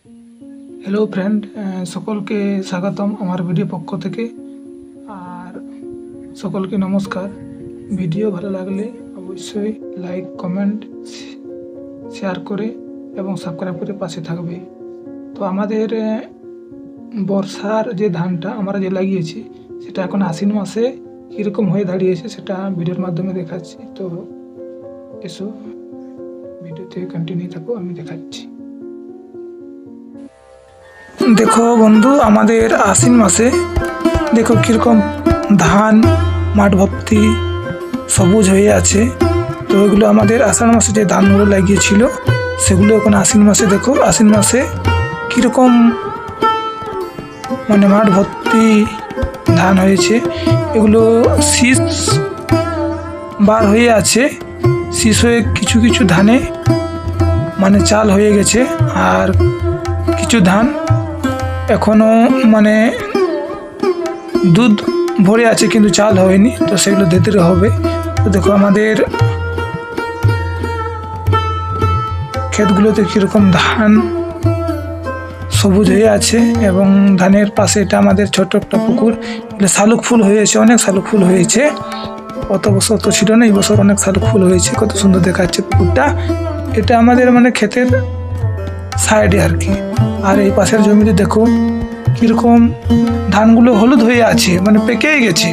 Hello friend सकल के स्वागतम हमार भिडियो पक्ष থেকে আর সকলকে নমস্কার। ভিডিও ভালো লাগলে অবশ্যই লাইক কমেন্ট শেয়ার করে এবং সাবস্ক্রাইব করে পাশে থাকবে। তো আমাদের বর্ষার যে ধানটা আমরা যে লাগিয়েছি সেটা এখন আশ্বিন মাসে কীরকম হয়ে দাঁড়িয়েছে সেটা ভিডিওর মাধ্যমে দেখাচ্ছি। তো এসো ভিডিওতে কন্টিনিউ থাকো, আমি দেখাচ্ছি। देखो बंधु हमारे आश्विन मासे देखो किरकम धान माठ भर्ती सबुज हो आछे। तो एगुलो हमारे आषाढ़ मासे जो धानगुलो लागिएछिलो सेगुलो एखन आश्विन मासे देखो आश्विन मासे किरकम माने माठ भर्ती धान होयेछे। एगुलो शीष बार हये आछे, शीष हये किछु किछु धाने माने चाल हये गेछे और किछु धान एखोनो माने दूध भरे आछे किन्तु चाल हयनि, तो सेगुलो धीरे धीरे होबे। तो देखो आमादेर खेतगुलोते किरकम धान सबुज हये आछे एबं धानेर पाशे एटा आमादेर छोटो एकटा पुकुर, शालुक फुल हयेछे, अनेक शालुक फुल हयेछे। गत बछर तो छिलो ना, एई बछर अनेक शालुक फुल हयेछे, कत सुंदर देखाচ্ছে পুকুরটা। এটা আমাদের মানে ক্ষেতের সাইডে আর কি। আর এই পাশের জমিতে দেখো কিরকম ধানগুলো হলুদ হয়ে আছে, মানে পেকেই গেছে।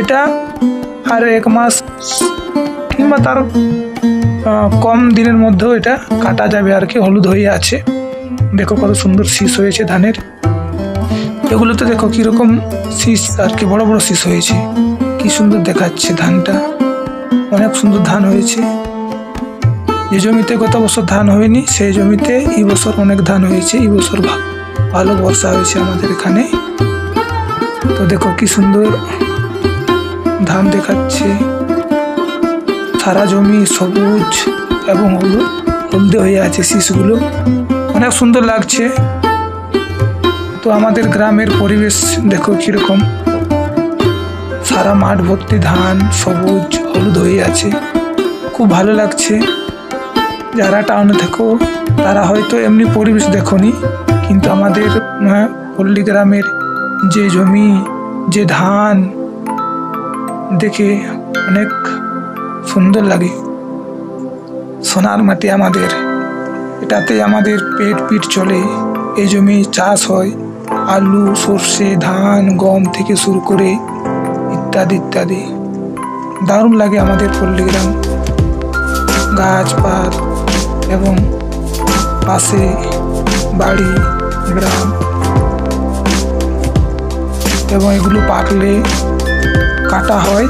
এটা আর এক মাস কিংবা তার কম দিনের মধ্যেও এটা কাটা যাবে আর কি, হলুদ হয়ে আছে। দেখো কত সুন্দর শীষ হয়েছে ধানের। এগুলোতে দেখো কিরকম শীষ আর কি, বড় বড় শীষ হয়েছে, কি সুন্দর দেখাচ্ছে ধানটা, অনেক সুন্দর ধান হয়েছে। যে জমিতে গত বছর ধান হয়নি সেই জমিতে এই বছর অনেক ধান হয়েছে। এই বছর ভালো বর্ষা হয়েছে আমাদের এখানে। তো দেখো কি সুন্দর ধান দেখাচ্ছে, সারা জমি সবুজ এবং হলদে হয়ে আছে শীষগুলো, অনেক সুন্দর লাগছে। তো আমাদের গ্রামের পরিবেশ দেখো কিরকম, সারা মাঠ ভর্তি ধান সবুজ হলুদ হয়ে আছে, খুব ভালো লাগছে। যারা টাউনে থাকো তারা হয়তো এমনি পরিবেশ দেখোনি, কিন্তু আমাদের পল্লী গ্রামের যে জমি যে ধান দেখে অনেক সুন্দর লাগে। সোনার মাটি আমাদের, এটাতে আমাদের পেট পিট চলে। এই জমি চাষ হয় আলু সর্ষে ধান গম থেকে শুরু করে ইত্যাদি ইত্যাদি। দারুণ লাগে আমাদের পল্লী গ্রাম, গাছপাত এবং পাশে বাড়ি গ্রাম। এবং এগুলো পাকলে কাটা হয়,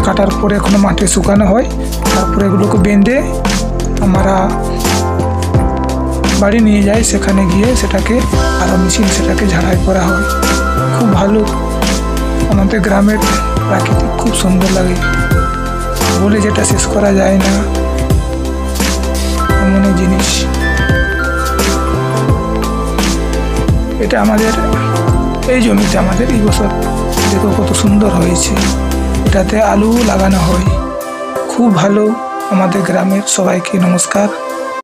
কাটার পরে এখনো মাঠে শুকানো হয়, তারপরে এগুলোকে বেঁধে আমরা বাড়ি নিয়ে যাই, সেখানে গিয়ে সেটাকে আরও মেশিন সেটাকে ঝাড়াই করা হয়। খুব ভালো আমাদের গ্রামের প্রাকৃতিক, খুব সুন্দর লাগে, বলে যেটা শেষ করা যায় না এমন জিনিস। এটা আমাদের এই জমিতে আমাদের এই বছর দেখো কত সুন্দর হয়েছে, এটাতে আলু লাগানো হয়। খুব ভালো। আমাদের গ্রামের সবাইকে নমস্কার।